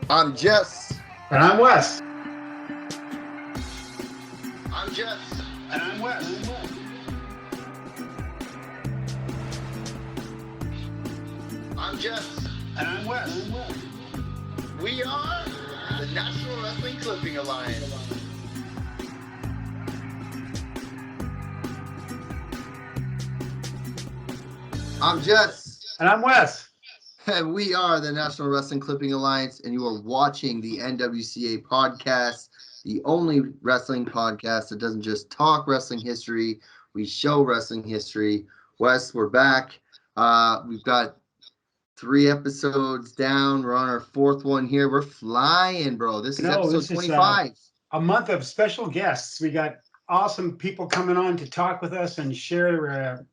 I'm Jess. And I'm Wes. I'm Jess. And I'm Wes. I'm Jess. And I'm Wes. We are the National Wrestling Clipping Alliance. I'm Jess. And I'm Wes. And we are the National Wrestling Clipping Alliance, and you are watching the NWCA Podcast, the only wrestling podcast that doesn't just talk wrestling history, we show wrestling history. Wes, we're back. We've got 3 episodes down. We're on our 4th one here. We're flying, bro. This is episode 25. A month of special guests. We got awesome people coming on to talk with us and share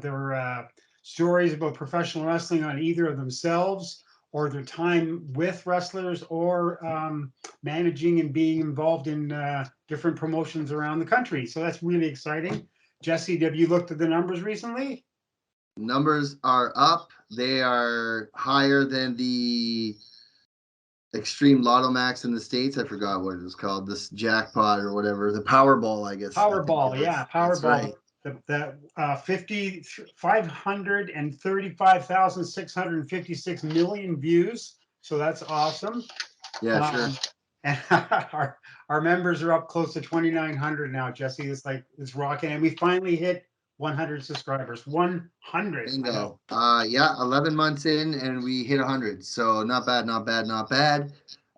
their stories about professional wrestling on either of themselves or their time with wrestlers or managing and being involved in different promotions around the country. So that's really exciting. Jesse, have you looked at the numbers recently? Numbers are up. They are higher than the Extreme Lotto Max in the States. I forgot what it was called. This jackpot or whatever. The Powerball, I guess. Powerball, yeah. Powerball. Right. The 535,656 million views. So that's awesome. Yeah, sure. And our members are up close to 2,900 now, Jesse. It's rocking. And we finally hit 100 subscribers. 100. Bingo. 11 months in and we hit 100. So not bad.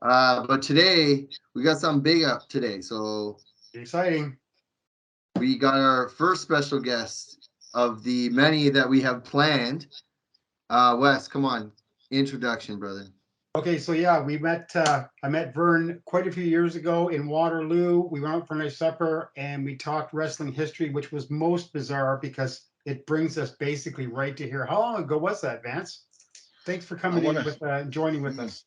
But today we got something big up today. So exciting. We got our first special guest of the many that we have planned. Wes, come on. Introduction, brother. Okay, so yeah, I met Vern quite a few years ago in Waterloo. We went out for a nice supper and we talked wrestling history, which was most bizarre because it brings us basically right to here. How long ago was that, Vance? Thanks for coming in joining with us.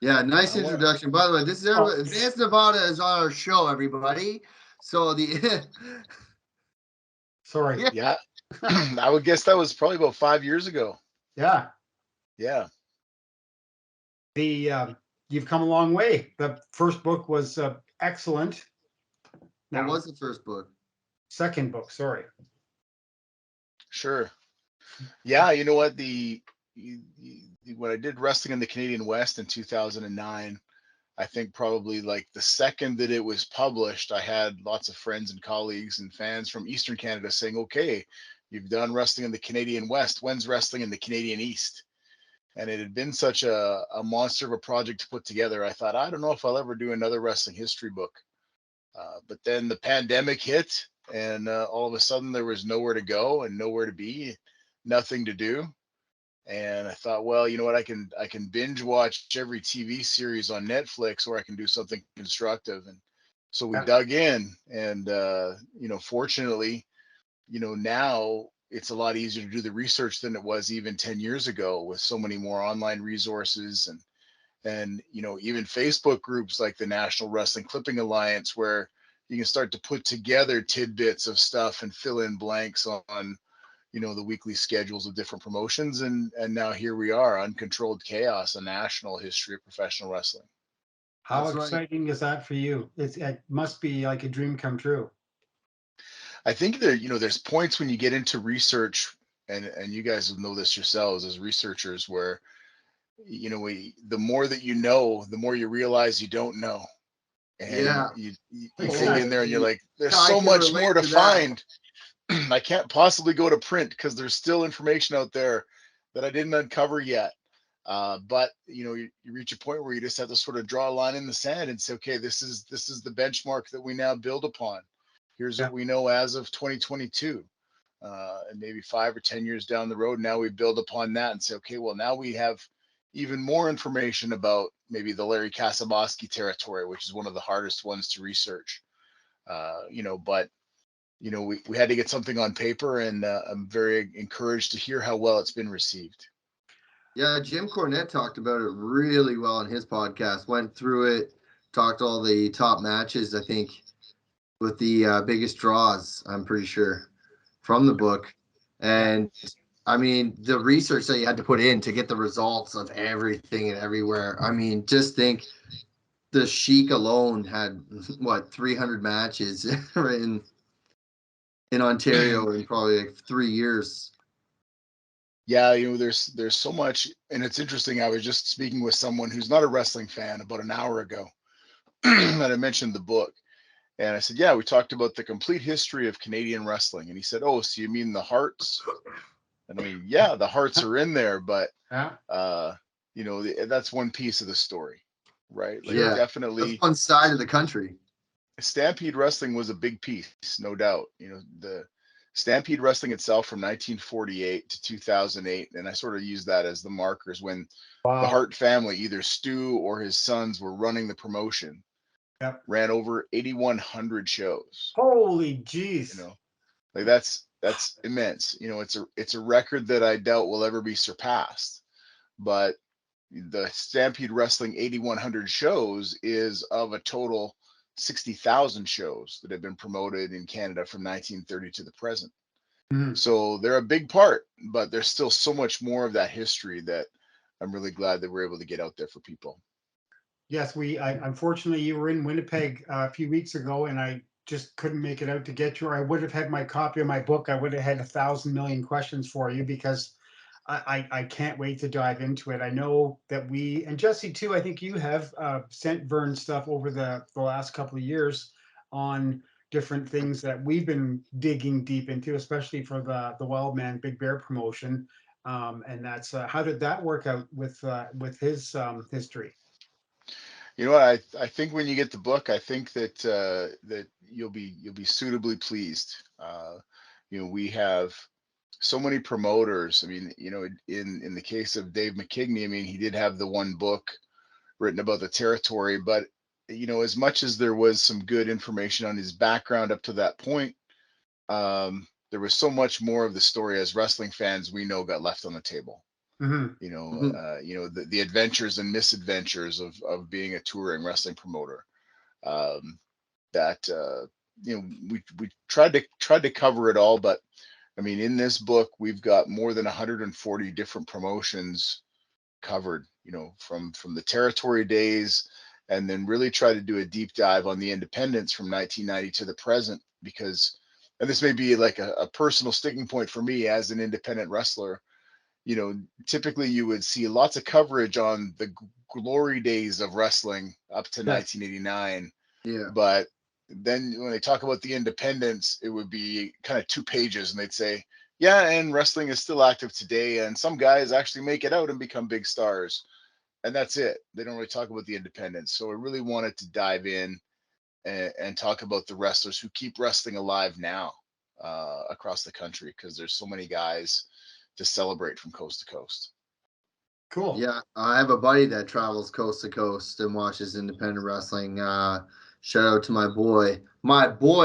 Yeah, nice introduction. By the way, this is Vance Nevada is on our show, everybody. So Sorry. Yeah. I would guess that was probably about 5 years ago. Yeah. Yeah. You've come a long way. The first book was excellent. What was the first book? Second book, sorry. Sure. Yeah, you know what? When I did Wrestling in the Canadian West in 2009, I think probably like the second that it was published, I had lots of friends and colleagues and fans from Eastern Canada saying, okay, you've done Wrestling in the Canadian West. When's Wrestling in the Canadian East? And it had been such a monster of a project to put together. I thought, I don't know if I'll ever do another wrestling history book. But then the pandemic hit and all of a sudden there was nowhere to go and nowhere to be, nothing to do. And I thought, well, you know what, I can binge watch every TV series on Netflix, or I can do something constructive. And so we dug in, and fortunately, now it's a lot easier to do the research than it was even 10 years ago, with so many more online resources and even Facebook groups like the National Wrestling Clipping Alliance, where you can start to put together tidbits of stuff and fill in blanks on the weekly schedules of different promotions. And now here we are, Uncontrolled Chaos, a national history of professional wrestling. How exciting is that for you? It must be like a dream come true. I think that, there's points when you get into research, and you guys will know this yourselves as researchers, where, the more that you know, the more you realize you don't know. And you dig in there and you're like, there's so much more to find. I can't possibly go to print because there's still information out there that I didn't uncover yet. But you reach a point where you just have to sort of draw a line in the sand and say, okay, this is the benchmark that we now build upon. Here's what we know as of 2022, and maybe 5 or 10 years down the road. Now we build upon that and say, okay, well, now we have even more information about maybe the Larry Kasaboski territory, which is one of the hardest ones to research. But we had to get something on paper, and I'm very encouraged to hear how well it's been received. Yeah, Jim Cornette talked about it really well in his podcast, went through it, talked all the top matches, I think, with the biggest draws, I'm pretty sure, from the book. And I mean, the research that you had to put in to get the results of everything and everywhere. I mean, just think the Sheik alone had what 300 matches in Ontario in probably like 3 years. Yeah, there's so much, and it's interesting. I was just speaking with someone who's not a wrestling fan about an hour ago, and I mentioned the book, and I said, "Yeah, we talked about the complete history of Canadian wrestling," and he said, "Oh, so you mean the Hearts?" And I mean, yeah, the Hearts are in there, but Yeah. that's one piece of the story, right? Like Yeah, Sure. that's definitely, one side of the country. Stampede Wrestling was a big piece, no doubt. The Stampede Wrestling itself from 1948 to 2008, and I sort of use that as the markers when the Wow. Hart family, either Stu or his sons, were running the promotion, Yep. ran over 8,100 shows. Holy You jeez. know, like that's immense. It's a record that I doubt will ever be surpassed. But the Stampede Wrestling 8,100 shows is of a total 60,000 shows that have been promoted in Canada from 1930 to the present. Mhm. So they're a big part, but there's still so much more of that history that I'm really glad that we're able to get out there for people. Yes, unfortunately, you were in Winnipeg a few weeks ago, and I just couldn't make it out to get you. Or I would have had my copy of my book. I would have had 1,000,000,000 questions for you because I can't wait to dive into it. I know that we and Jesse too. I think you have sent Vern stuff over the last couple of years on different things that we've been digging deep into, especially for the Wild Man Big Bear promotion. And that's how did that work out with his history? You know what? I think when you get the book, I think that you'll be suitably pleased. We have so many promoters. I mean, in the case of Dave McKigney, I mean, he did have the one book written about the territory, but as much as there was some good information on his background up to that point, there was so much more of the story as wrestling fans we know got left on the table. Hmm. Mhm. The adventures and misadventures of being a touring wrestling promoter. Um, that we tried to cover it all, but I mean, in this book, we've got more than 140 different promotions covered, from the territory days, and then really try to do a deep dive on the independents from 1990 to the present, because, and this may be like a personal sticking point for me as an independent wrestler, typically you would see lots of coverage on the glory days of wrestling up to Yes. 1989, Yeah. but then when they talk about the independents, it would be kind of 2 pages, and they'd say, yeah, and wrestling is still active today, and some guys actually make it out and become big stars, and that's it. They don't really talk about the independents. So I really wanted to dive in and talk about the wrestlers who keep wrestling alive now, across the country, because there's so many guys to celebrate from coast to coast. Cool. Yeah, I have a buddy that travels coast to coast and watches independent wrestling. Shout out to my boy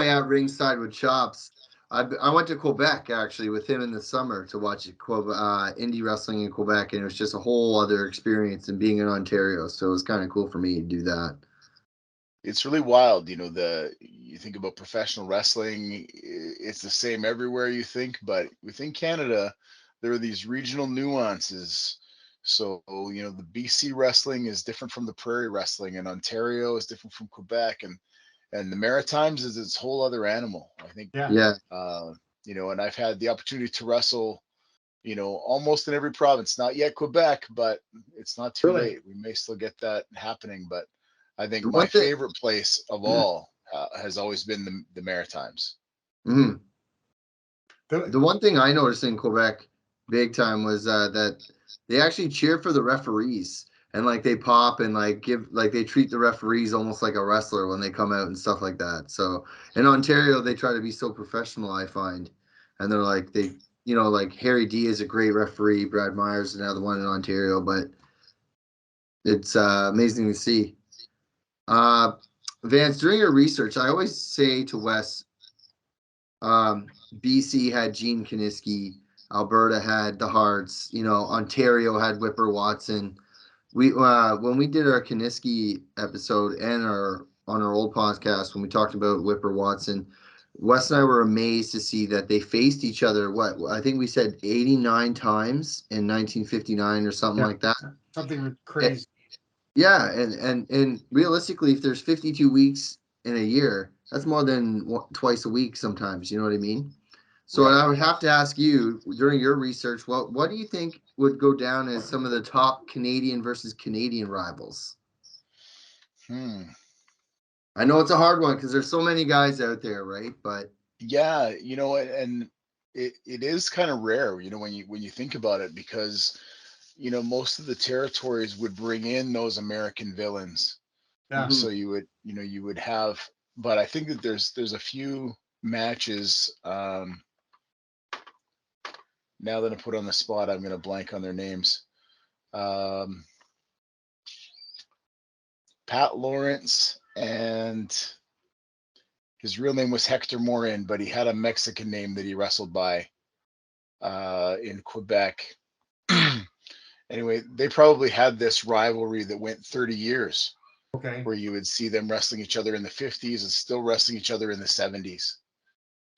at ringside with chops. I went to Quebec actually with him in the summer to watch indie wrestling in Quebec, and it was just a whole other experience than being in Ontario. So it was kind of cool for me to do that. It's really wild. You think about professional wrestling, it's the same everywhere you think, but within Canada, there are these regional nuances. So, the BC wrestling is different from the prairie wrestling, and Ontario is different from Quebec, and the Maritimes is its whole other animal. I think, Yeah. Yeah, and I've had the opportunity to wrestle, almost in every province, not yet Quebec, but it's not too Really. late. We may still get that happening, but I think the my one thing. favorite place of all has always been the Maritimes. Mhm. The, The one thing I noticed in Quebec big time was that they actually cheer for the referees and like they pop and like give like they treat the referees almost like a wrestler when they come out and stuff like that. So in Ontario they try to be so professional, I find, and they're like like Harry D is a great referee, Brad Myers is another one in Ontario, but it's amazing to see. Uh, Vance, during your research, I always say to Wes, BC had Gene Kiniski, Alberta had the Hearts, Ontario had Whipper Watson. We when we did our Kiniski episode and our on our old podcast when we talked about Whipper Watson, Wes and I were amazed to see that they faced each other. What I think we said 89 times in 1959 or something Yeah, like that. something It, crazy. yeah, and realistically, if there's 52 weeks in a year, that's more than twice a week sometimes. You know what I mean? So Right. I would have to ask you during your research, what do you think would go down as some of the top Canadian versus Canadian rivals? Hmm. I know it's a hard one because there's so many guys out there, right? But Yeah, and it is kind of rare, when you think about it, because most of the territories would bring in those American villains. Yeah. So you would have, but I think that there's a few matches. Now that I put on the spot, I'm going to blank on their names. Um, Pat Lawrence, and his real name was Hector Morin, but he had a Mexican name that he wrestled by in Quebec. Anyway, they probably had this rivalry that went 30 years, Okay. where you would see them wrestling each other in the 50s and still wrestling each other in the 70s.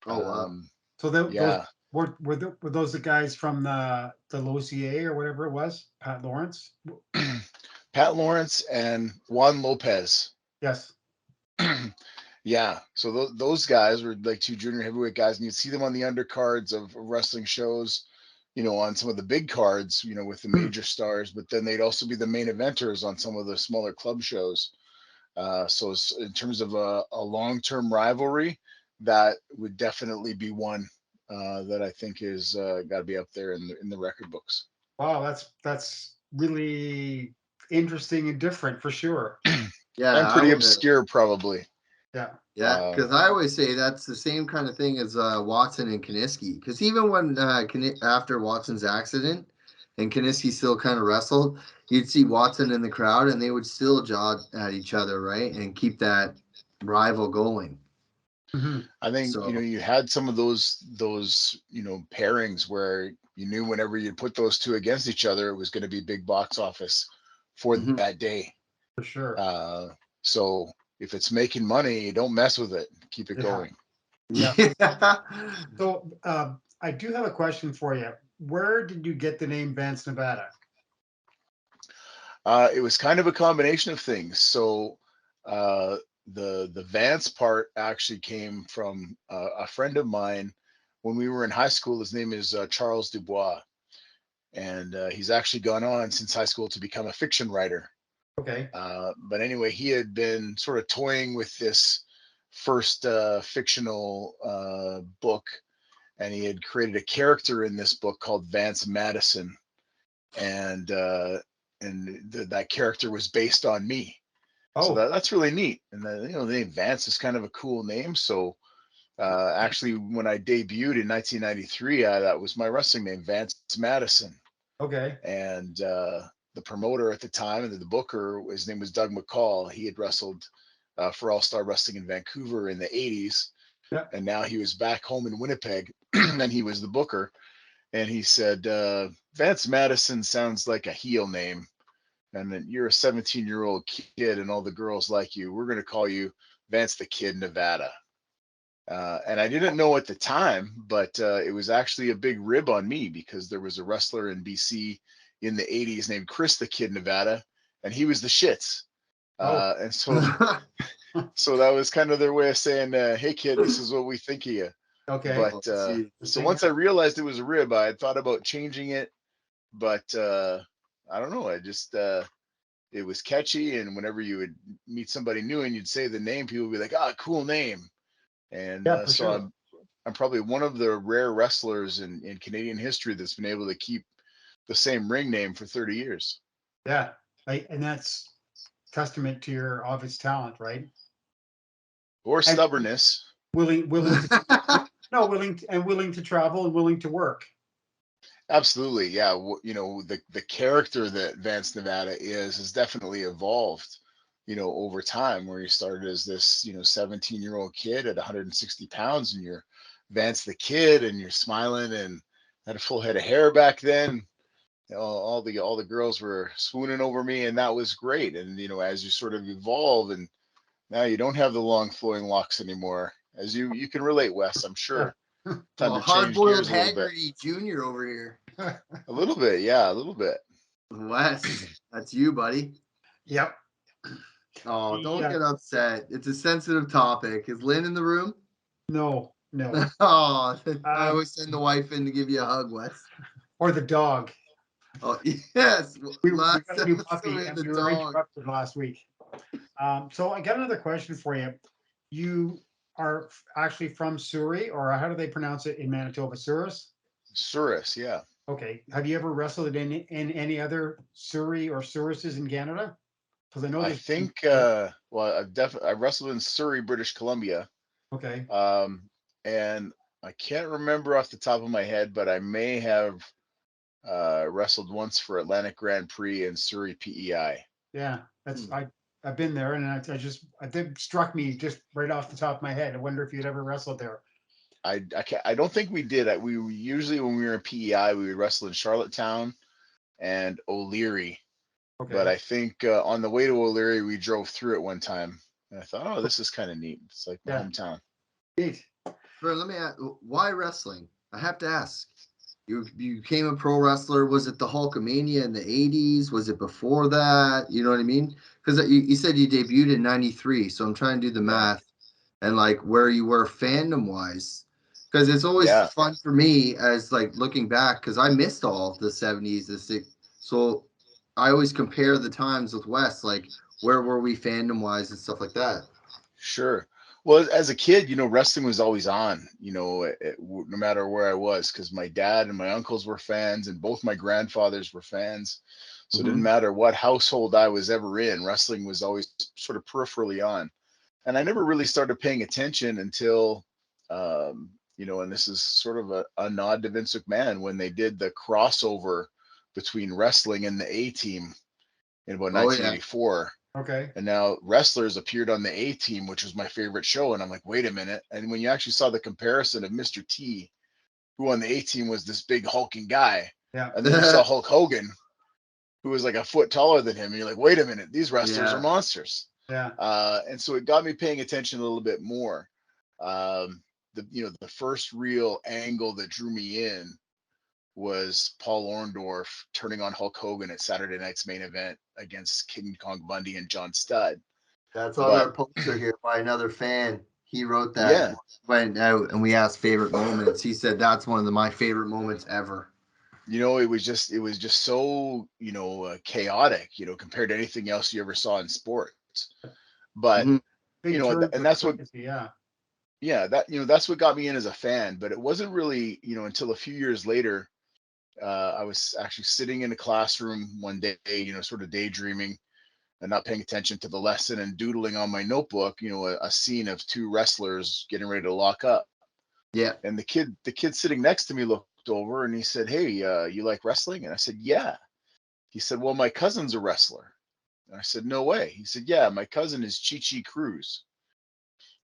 oh wow, So those Yeah, were those the guys from the NWCA or whatever it was? Pat Lawrence. Pat Lawrence and Juan Lopez. Yes. Yeah, so those guys were like two junior heavyweight guys, and you'd see them on the undercards of wrestling shows, on some of the big cards, with the Hmm. major stars, but then they'd also be the main eventers on some of the smaller club shows. So in terms of a long-term rivalry, that would definitely be one that I think is got to be up there in the record books. Wow, that's really interesting and different for sure. yeah, And I pretty would. obscure, probably. Yeah. Yeah, Uh, because I always say that's the same kind of thing as Watson and Kaniski. Because even when after Watson's accident and Kaniski still kind of wrestled, you'd see Watson in the crowd and they would still jaw at each other, right, and keep that rival going. Hmm. I think So, you had some of those pairings where you knew whenever you put those two against each other, it was going to be big box office for mhm. that day. For sure. Uh, so if it's making money, you don't mess with it. Keep it Yeah. going. Yeah. Yeah. So I do have a question for you. Where did you get the name Vance, Nevada? It was kind of a combination of things. So uh, the Vance part actually came from a friend of mine when we were in high school. His name is Charles Dubois, and he's actually gone on since high school to become a fiction writer. Okay. But anyway, he had been sort of toying with this first fictional book, and he had created a character in this book called Vance Madison, and that character was based on me. So Oh, that's really neat. And the name Vance is kind of a cool name. So actually, when I debuted in 1993, that was my wrestling name, Vance Madison. okay. And the promoter at the time and the booker, his name was Doug McCall. He had wrestled for All Star Wrestling in Vancouver in the 80s, Yeah. and now he was back home in Winnipeg, and he was the booker. And he said, Vance Madison sounds like a heel name, and then you're a 17-year-old kid, and all the girls like you. We're going to call you Vance the Kid Nevada. And I didn't know at the time, but it was actually a big rib on me because there was a wrestler in BC in the 80s named Chris the Kid Nevada, and he was the shits. Oh, And so that was kind of their way of saying, "Hey kid, this is what we think of you." okay. But Oh, see. so once I realized it was a rib, I had thought about changing it, but I don't know. I just it was catchy, and whenever you would meet somebody new and you'd say the name, people would be like, "Ah, cool name." And Yeah, for so sure. I'm probably one of the rare wrestlers in Canadian history that's been able to keep the same ring name for 30 years. Yeah. And that's testament to your obvious talent, right? Or And stubbornness. willing to no, willing to travel and willing to work. Absolutely. Yeah. The character that Vance Nevada is has definitely evolved, over time, where he started as this, 17-year-old kid at 160 pounds, and you're Vance the Kid, and you're smiling and had a full head of hair back then. All the girls were swooning over me, and that was great. And as you sort of evolve, and now you don't have the long flowing locks anymore, as you can relate, Wes, I'm sure. Time Oh, to change hard-boiled gears a little bit. Haggerty Jr. over here. A little bit, yeah, a little bit. Wes, that's you, buddy. Yep. Oh, don't Yeah. get upset. It's a sensitive topic. Is Lynn in the room? No. Oh, I always send the wife in to give you a hug, Wes. Or the dog. Oh, yes. We Last got a new episode puppy with and the we were dog. interrupted last week. So I got another question for you. You are actually from Surrey, or how do they pronounce it in Manitoba? Souris? Surus, yeah. Okay. Have you ever wrestled in any other Surrey or Souris's in Canada? Because I know I there's. think well, I wrestled in Surrey, British Columbia. Okay. And I can't remember off the top of my head, but I may have wrestled once for Atlantic Grand Prix and Surrey PEI. Yeah, that's I've been there, and I think struck me just right off the top of my head. I wonder if you'd ever wrestled there. I don't think we did. We usually, when we were in PEI, we would wrestle in Charlottetown and O'Leary. Okay. But I think on the way to O'Leary, we drove through it one time, and I thought, oh, this is kind of neat. It's like my hometown. Neat. Bro, let me ask, why wrestling? I have to ask. You became a pro wrestler. Was it the Hulkamania in the 80s? Was it before that? You know what I mean? Because you said you debuted in 93. So I'm trying to do the math and like where you were fandom wise. Because it's always fun for me as like looking back because I missed all the 70s, the 60s. So I always compare the times with Wes, like where were we fandom wise and stuff like that. Sure. Well, as a kid, wrestling was always on, no matter where I was, because my dad and my uncles were fans and both my grandfathers were fans. So it didn't matter what household I was ever in, wrestling was always sort of peripherally on. And I never really started paying attention until, and this is sort of a nod to Vince McMahon when they did the crossover between wrestling and the A Team in about 1984. Okay. And now wrestlers appeared on the A Team, which was my favorite show. And I'm like, wait a minute. And when you actually saw the comparison of Mr. T, who on the A Team was this big hulking guy, and then you saw Hulk Hogan, who was like a foot taller than him, and you're like, wait a minute, these wrestlers are monsters. Yeah. And so it got me paying attention a little bit more. The first real angle that drew me in was Paul Orndorff turning on Hulk Hogan at Saturday Night's Main Event against King Kong Bundy and John Studd. That's on our poster here by another fan. He wrote that. Yeah. Went out and we asked favorite moments. He said that's one of my favorite moments ever. It was just so, chaotic, compared to anything else you ever saw in sports. But, and that's what, that's what got me in as a fan. But it wasn't really, until a few years later, I was actually sitting in a classroom one day, sort of daydreaming and not paying attention to the lesson and doodling on my notebook, a scene of two wrestlers getting ready to lock up. Yeah. And the kid sitting next to me looked over and he said, "Hey, you like wrestling?" And I said, "Yeah." He said, "Well, my cousin's a wrestler." And I said, "No way." He said, "Yeah, my cousin is Chi Cruz."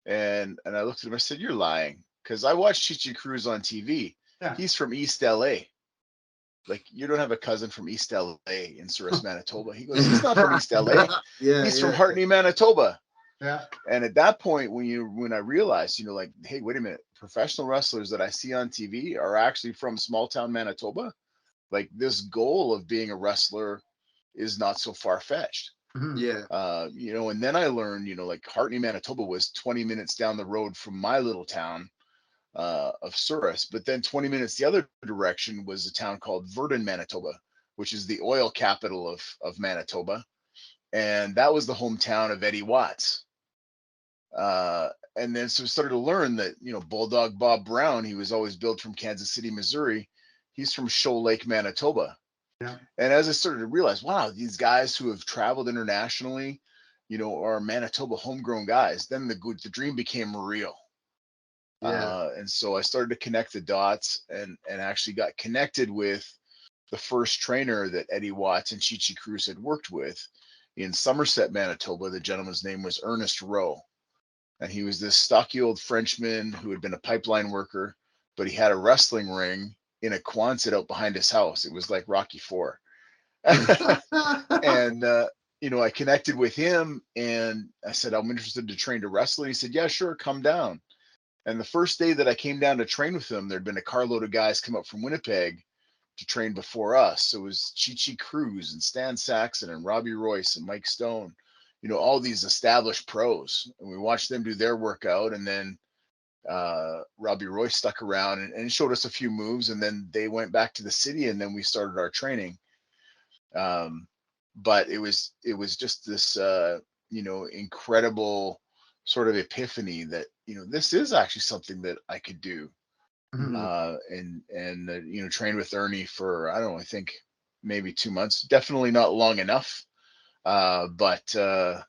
And I looked at him, I said, "You're lying." Because I watched Chi Cruz on TV. Yeah. He's from East LA. Like, you don't have a cousin from East LA in Souris, Manitoba. He goes, "He's not from East LA. He's from Hartney, Manitoba." Yeah. And at that point, when I realized, like, hey, wait a minute, professional wrestlers that I see on TV are actually from small town Manitoba. Like, this goal of being a wrestler is not so far fetched. Yeah. And then I learned, like Hartney, Manitoba was 20 minutes down the road from my little town of Souris, but then 20 minutes the other direction was a town called Virden, Manitoba, which is the oil capital of Manitoba. And that was the hometown of Eddie Watts. And then so we started to learn that, Bulldog Bob Brown, he was always billed from Kansas City, Missouri. He's from Shoal Lake, Manitoba. Yeah. And as I started to realize, wow, these guys who have traveled internationally, are Manitoba homegrown guys, then the dream became real. Yeah. And so I started to connect the dots and actually got connected with the first trainer that Eddie Watts and Chi Cruz had worked with in Somerset, Manitoba. The gentleman's name was Ernest Rowe. And he was this stocky old Frenchman who had been a pipeline worker, but he had a wrestling ring in a Quonset out behind his house. It was like Rocky IV. And, I connected with him and I said, "I'm interested to train to wrestle." And he said, "Yeah, sure, come down." And the first day that I came down to train with them, there'd been a carload of guys come up from Winnipeg to train before us. So it was Chi Cruz and Stan Saxon and Robbie Royce and Mike Stone, all these established pros. And we watched them do their workout. And then Robbie Royce stuck around and showed us a few moves. And then they went back to the city, and then we started our training. But it was just this, incredible sort of epiphany that, this is actually something that I could do. And trained with Ernie for, I don't know, I think maybe 2 months, definitely not long enough. But that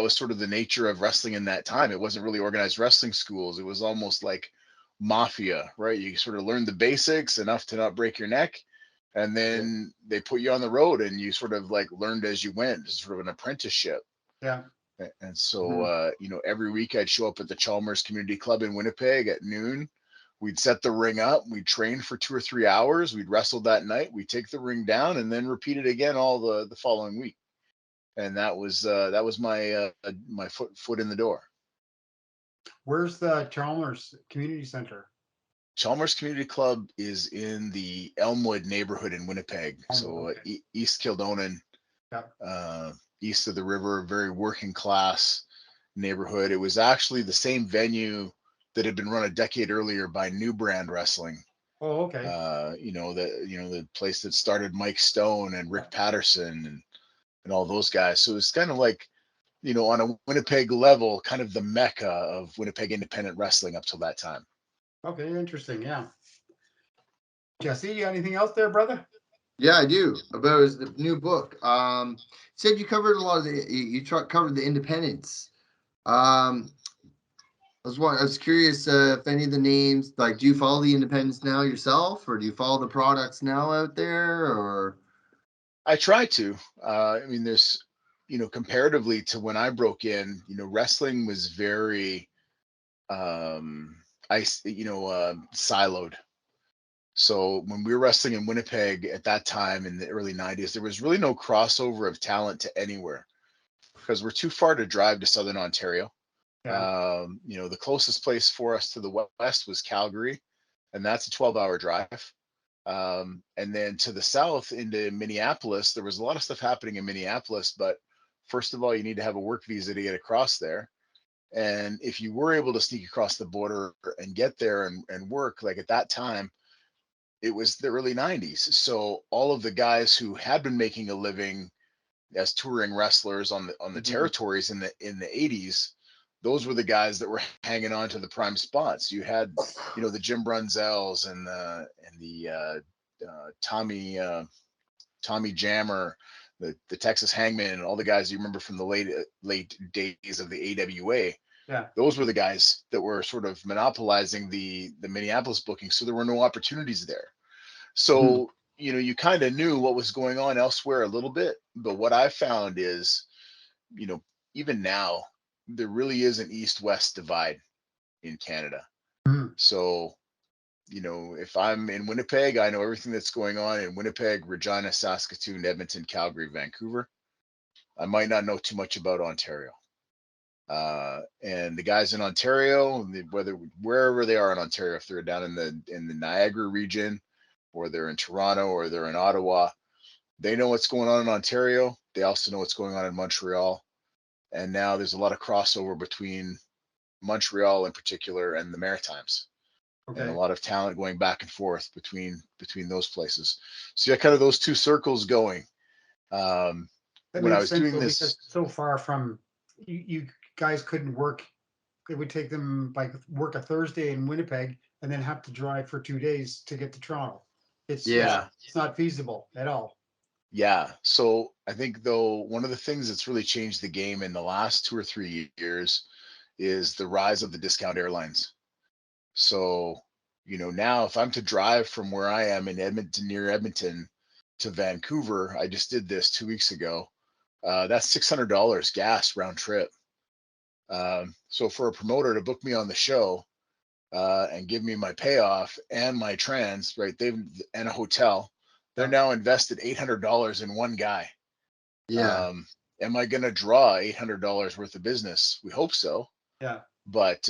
was sort of the nature of wrestling in that time. It wasn't really organized wrestling schools. It was almost like mafia, right? You sort of learned the basics enough to not break your neck. And then they put you on the road, and you sort of like learned as you went, sort of an apprenticeship. Yeah. And so, every week I'd show up at the Chalmers Community Club in Winnipeg at noon. We'd set the ring up. We'd train for 2 or 3 hours. We'd wrestle that night. We'd take the ring down and then repeat it again all the following week. And that was my my foot in the door. Where's the Chalmers Community Center? Chalmers Community Club is in the Elmwood neighborhood in Winnipeg. East Kildonan, east of the river, very working class neighborhood. It was actually the same venue that had been run a decade earlier by New Brand Wrestling. Oh, okay. The place that started Mike Stone and Rick Patterson and all those guys. So it's kind of like, on a Winnipeg level, kind of the mecca of Winnipeg independent wrestling up till that time. Okay, interesting. Yeah. Jesse, anything else there, brother? Yeah, I do. About the new book. Said you covered a lot of covered the independents. I was curious if any of the names, like, do you follow the independents now yourself, or do you follow the products now out there, or? I try to. There's, comparatively to when I broke in, wrestling was very, siloed. So when we were wrestling in Winnipeg at that time in the early 90s, there was really no crossover of talent to anywhere because we're too far to drive to Southern Ontario. Yeah. The closest place for us to the west was Calgary, and that's a 12-hour drive. And then to the south into Minneapolis, there was a lot of stuff happening in Minneapolis, but first of all, you need to have a work visa to get across there. And if you were able to sneak across the border and get there and work, like at that time, it was the early 90s. So all of the guys who had been making a living as touring wrestlers on the territories in the 80s, those were the guys that were hanging on to the prime spots. You had, the Jim Brunzels and the Tommy Jammer, the Texas Hangman, and all the guys you remember from the late days of the AWA. Yeah. Those were the guys that were sort of monopolizing the Minneapolis booking. So there were no opportunities there. So, you kind of knew what was going on elsewhere a little bit. But what I found is, even now, there really is an east-west divide in Canada. So, if I'm in Winnipeg, I know everything that's going on in Winnipeg, Regina, Saskatoon, Edmonton, Calgary, Vancouver. I might not know too much about Ontario. And the guys in Ontario, wherever they are in Ontario, if they're down in the Niagara region, or they're in Toronto, or they're in Ottawa, they know what's going on in Ontario. They also know what's going on in Montreal. And now there's a lot of crossover between Montreal in particular and the Maritimes. Okay. And a lot of talent going back and forth between those places. So you got kind of those two circles going. When I was doing this, so far from you guys couldn't work. It would take them like work a Thursday in Winnipeg and then have to drive for 2 days to get to Toronto. It's not feasible at all. Yeah. So I think, though, one of the things that's really changed the game in the last 2 or 3 years is the rise of the discount airlines. So, now if I'm to drive from where I am in near Edmonton to Vancouver, I just did this 2 weeks ago. That's $600 gas round trip. So for a promoter to book me on the show and give me my payoff and my trans, right, and a hotel, they're now invested $800 in one guy. Yeah. Am I going to draw $800 worth of business? We hope so. Yeah. But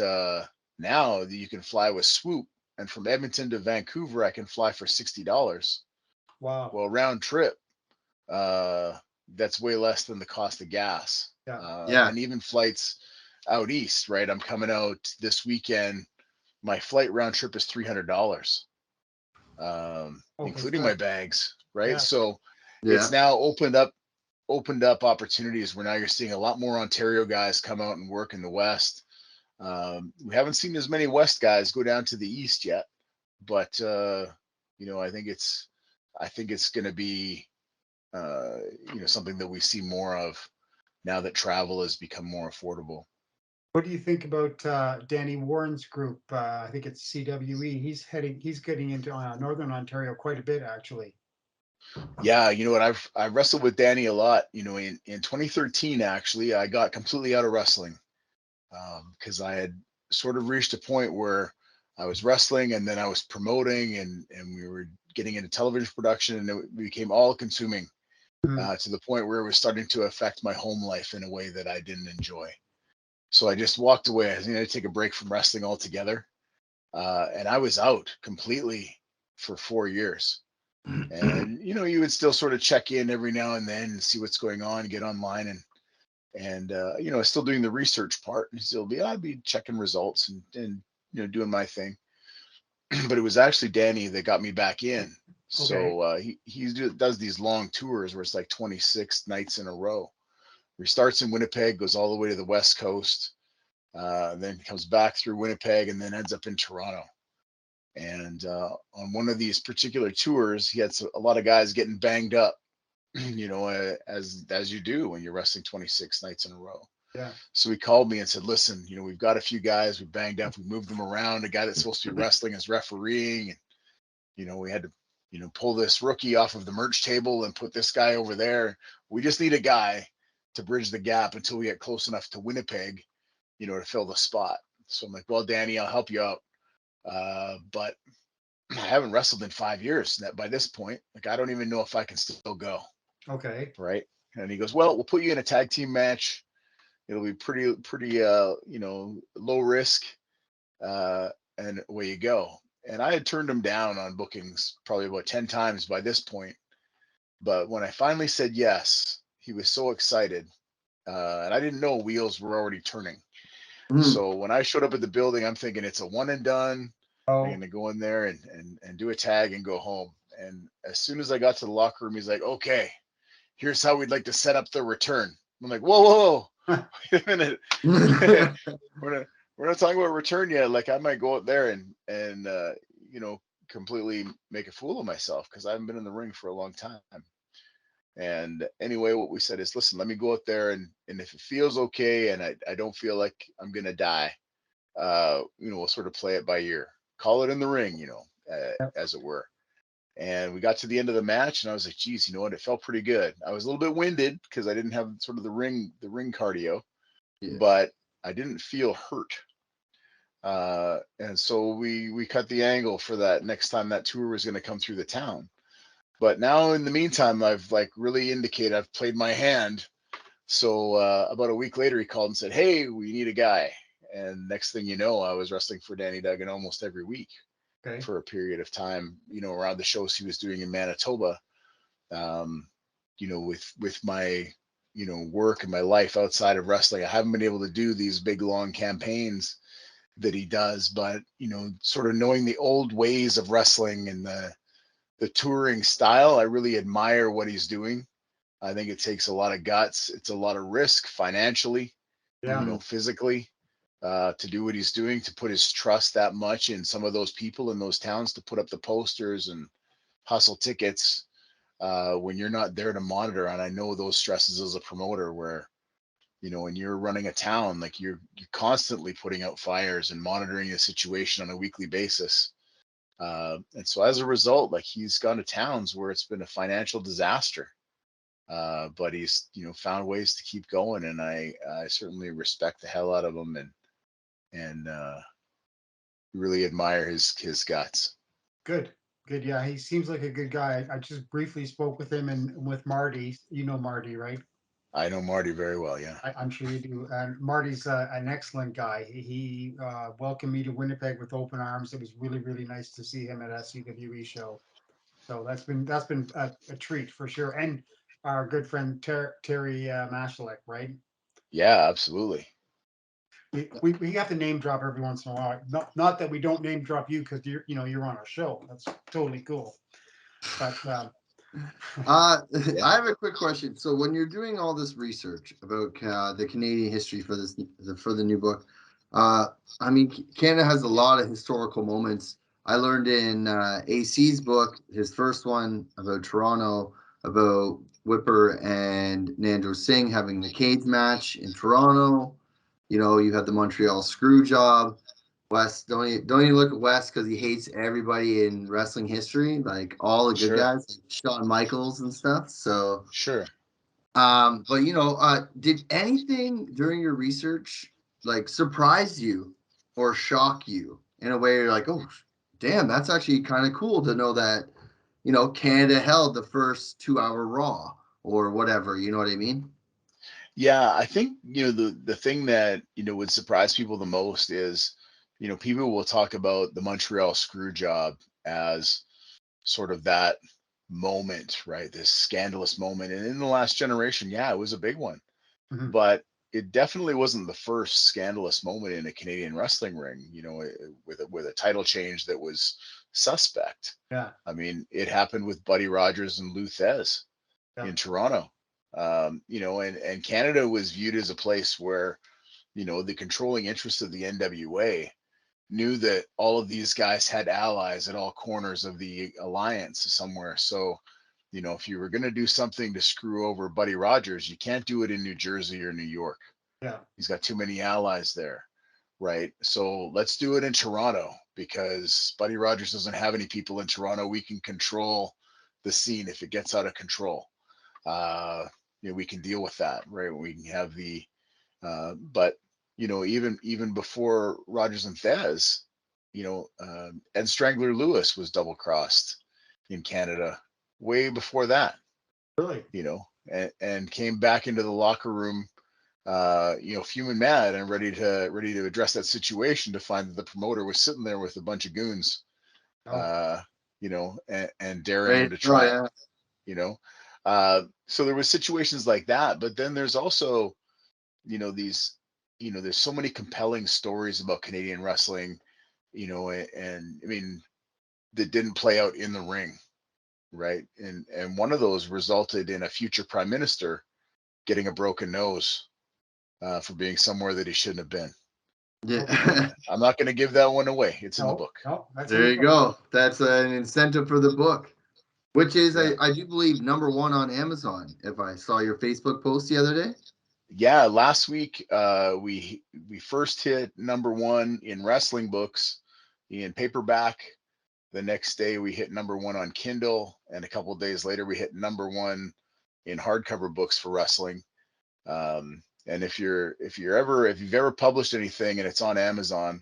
Now you can fly with Swoop, and from Edmonton to Vancouver, I can fly for $60. Wow. Well, round trip, that's way less than the cost of gas. Yeah. Yeah. And even flights out east, right? I'm coming out this weekend. My flight round trip is $300, Okay. including my bags, right? Yeah. So Yeah. it's now opened up opportunities where now you're seeing a lot more Ontario guys come out and work in the West. We haven't seen as many West guys go down to the East yet, but I think it's going to be something that we see more of now that travel has become more affordable. What do you think about Danny Warren's group? I think it's CWE. He's getting into Northern Ontario quite a bit, actually. Yeah, you know what? I've wrestled with Danny a lot. In 2013, actually, I got completely out of wrestling because I had sort of reached a point where I was wrestling and then I was promoting and we were getting into television production and it became all consuming Mhm. to the point where it was starting to affect my home life in a way that I didn't enjoy. So I just walked away. I needed to take a break from wrestling altogether. And I was out completely for 4 years. And you would still sort of check in every now and then and see what's going on, get online and still doing the research part and I'd be checking results and doing my thing. But it was actually Danny that got me back in. Okay. So he does these long tours where it's like 26 nights in a row. He starts in Winnipeg, goes all the way to the West Coast, then comes back through Winnipeg, and then ends up in Toronto. And on one of these particular tours, he had a lot of guys getting banged up, as you do when you're wrestling 26 nights in a row. Yeah. So he called me and said, "Listen, we've got a few guys we banged up. We moved them around. A guy that's supposed to be wrestling is refereeing, and we had to, pull this rookie off of the merch table and put this guy over there. We just need a guy to bridge the gap until we get close enough to Winnipeg, to fill the spot." So I'm like, "Well, Danny, I'll help you out, but I haven't wrestled in 5 years by this point. Like, I don't even know if I can still go." Okay. Right. And he goes, "Well, we'll put you in a tag team match. It'll be pretty, low risk. Uh, and away you go." And I had turned him down on bookings probably about 10 times by this point. But when I finally said yes, he was so excited. And I didn't know wheels were already turning. Mm. So when I showed up at the building, I'm thinking it's a one and done. I'm Oh, going to go in there and do a tag and go home. And as soon as I got to the locker room, he's like, "Okay, here's how we'd like to set up the return." I'm like, "Whoa, whoa, whoa. Wait a minute. we're not we're not talking about return yet. Like, I might go out there and completely make a fool of myself because I haven't been in the ring for a long time." And anyway, what we said is, "Listen, let me go out there and if it feels okay and I don't feel like I'm gonna die, we'll sort of play it by ear. Call it in the ring, yeah. as it were." And we got to the end of the match, and I was like, "Geez, you know what? It felt pretty good." I was a little bit winded because I didn't have sort of the ring cardio, Yeah. but I didn't feel hurt. And so we cut the angle for that next time that tour was going to come through the town. But now in the meantime, I've like really indicated I've played my hand. So about a week later, he called and said, "Hey, we need a guy." And next thing you know, I was wrestling for Danny Duggan almost every week Okay. for a period of time, around the shows he was doing in Manitoba. Um, with my, work and my life outside of wrestling, I haven't been able to do these big long campaigns that he does, but sort of knowing the old ways of wrestling and the touring style, I really admire what he's doing. I think it takes a lot of guts. It's a lot of risk financially, Yeah. physically, to do what he's doing, to put his trust that much in some of those people in those towns to put up the posters and hustle tickets when you're not there to monitor. And I know those stresses as a promoter where, when you're running a town, like you're constantly putting out fires and monitoring the situation on a weekly basis. And so as a result, like he's gone to towns where it's been a financial disaster. But he's, found ways to keep going. And I certainly respect the hell out of him and really admire his guts. Good. Good. Yeah. He seems like a good guy. I just briefly spoke with him and with Marty. You know Marty, right? I know Marty very well. Yeah. I'm sure you do. And Marty's an excellent guy. He welcomed me to Winnipeg with open arms. It was really, really nice to see him at a CWE show. So that's been a treat for sure. And our good friend Terry Mashalik, right? Yeah, absolutely. We have to name drop every once in a while. Not that we don't name drop you because you're on our show. That's totally cool. But Yeah. I have a quick question. So when you're doing all this research about the Canadian history for the new book, uh, I mean, Canada has a lot of historical moments. I learned in AC's book, his first one about Toronto, about Whipper and Nandro Singh having the cage match in Toronto. You know, you have the Montreal screw job. West, don't even look at West because he hates everybody in wrestling history, like all the good Sure. guys, like Shawn Michaels and stuff. So, Sure. but did anything during your research like surprise you or shock you in a way you're like, oh, damn, that's actually kind of cool to know that, Canada held the first 2 hour Raw or whatever. You know what I mean? Yeah, I think the thing that would surprise people the most is people will talk about the Montreal screw job as sort of that moment, right? This scandalous moment. And in the last generation, yeah, it was a big one. mhm, But it definitely wasn't the first scandalous moment in a Canadian wrestling ring, with a title change that was suspect. yeah, I mean, it happened with Buddy Rogers and Lou Thez yeah, in Toronto. And Canada was viewed as a place where, the controlling interest of the NWA knew that all of these guys had allies at all corners of the alliance somewhere. So, if you were going to do something to screw over Buddy Rogers, you can't do it in New Jersey or New York. yeah, He's got too many allies there, right? So let's do it in Toronto because Buddy Rogers doesn't have any people in Toronto. We can control the scene if it gets out of control. Uh, we can deal with that, right? We can have but even before Rogers and Thez, Ed Strangler Lewis was double crossed in Canada way before that, really, and came back into the locker room, fuming mad and ready to address that situation to find that the promoter was sitting there with a bunch of goons, oh, and daring him Right. to Oh try it, yeah. you know. So there was situations like that, but then there's also, these, there's so many compelling stories about Canadian wrestling, and I mean, that didn't play out in the ring, right? And one of those resulted in a future prime minister getting a broken nose for being somewhere that he shouldn't have been. Yeah. I'm not going to give that one away. It's in the no, book. no, that's in There the you book. go. That's an incentive for the book. Which is, Yeah. I do believe, #1 on Amazon. If I saw your Facebook post the other day. Yeah, last week we first hit #1 in wrestling books in paperback. The next day we hit #1 on Kindle, and a couple of days later we hit #1 in hardcover books for wrestling. And if you've ever published anything and it's on Amazon,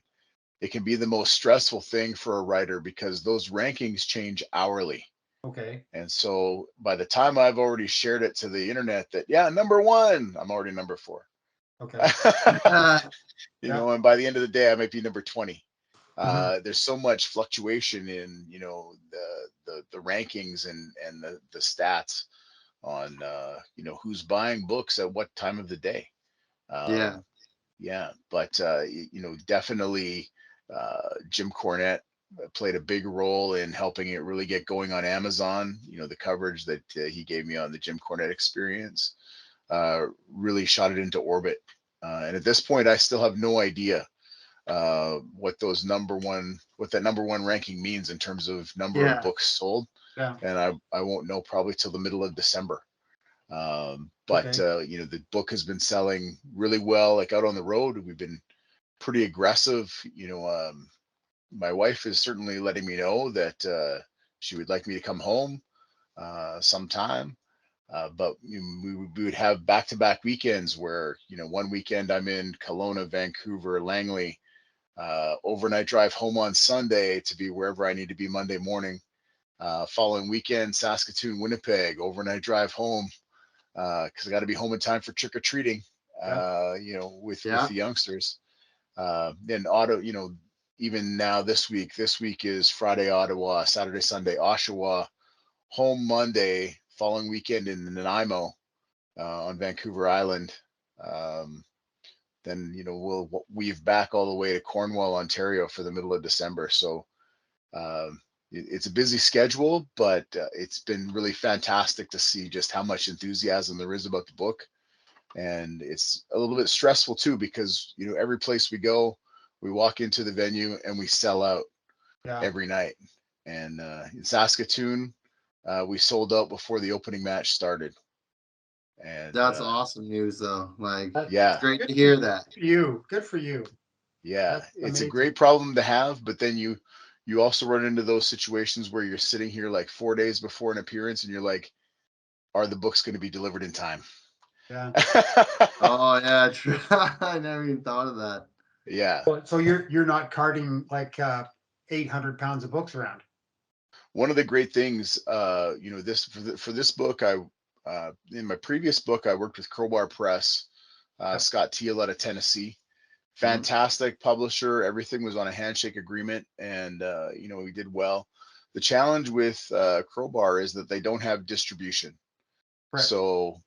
it can be the most stressful thing for a writer because those rankings change hourly. Okay, And so by the time I've already shared it to the internet that, yeah, #1, I'm already #4. okay, Uh, yeah, And by the end of the day, I might be #20. mhm, There's so much fluctuation in, the rankings and the stats on, who's buying books at what time of the day. yeah. Yeah, but definitely Jim Cornette played a big role in helping it really get going on Amazon. The coverage that he gave me on the Jim Cornette experience really shot it into orbit. And at this point, I still have no idea what that #1 ranking means in terms of number of Yeah. books sold, yeah, and I won't know probably till the middle of December. But okay, the book has been selling really well. Like out on the road, we've been pretty aggressive. My wife is certainly letting me know that she would like me to come home sometime. But we would have back-to-back weekends where, one weekend I'm in Kelowna, Vancouver, Langley, overnight drive home on Sunday to be wherever I need to be Monday morning. Following weekend, Saskatoon, Winnipeg, overnight drive home. because I got to be home in time for trick or treating. With the youngsters. Then even now this week is Friday Ottawa, Saturday Sunday Oshawa, home Monday, following weekend in Nanaimo on Vancouver Island. Then we'll weave back all the way to Cornwall, Ontario for the middle of December. So it's a busy schedule, but it's been really fantastic to see just how much enthusiasm there is about the book. And it's a little bit stressful too, because every place we go, we walk into the venue and we sell out every night. And in Saskatoon, we sold out before the opening match started. And that's awesome news, though. Yeah, it's great to hear that. Good for you. Yeah, That's it's amazing. a great problem to have, but then you also run into those situations where you're sitting here like 4 days before an appearance and you're like, are the books going to be delivered in time? Yeah. Oh yeah, true. I never even thought of that. Yeah. So you're not carting like 800 pounds of books around. One of the great things, this for this book, in my previous book, I worked with Crowbar Press, Scott Teal out of Tennessee. Fantastic publisher. Everything was on a handshake agreement, and we did well. The challenge with Crowbar is that they don't have distribution. Right. So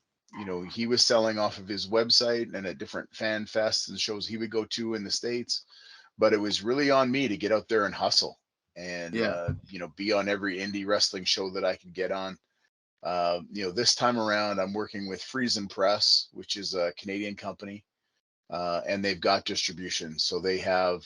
he was selling off of his website and at different fan fests and shows he would go to in the States, but it was really on me to get out there and hustle and be on every indie wrestling show that I could get on. This time around I'm working with Friesen Press, which is a Canadian company, and they've got distribution. So they have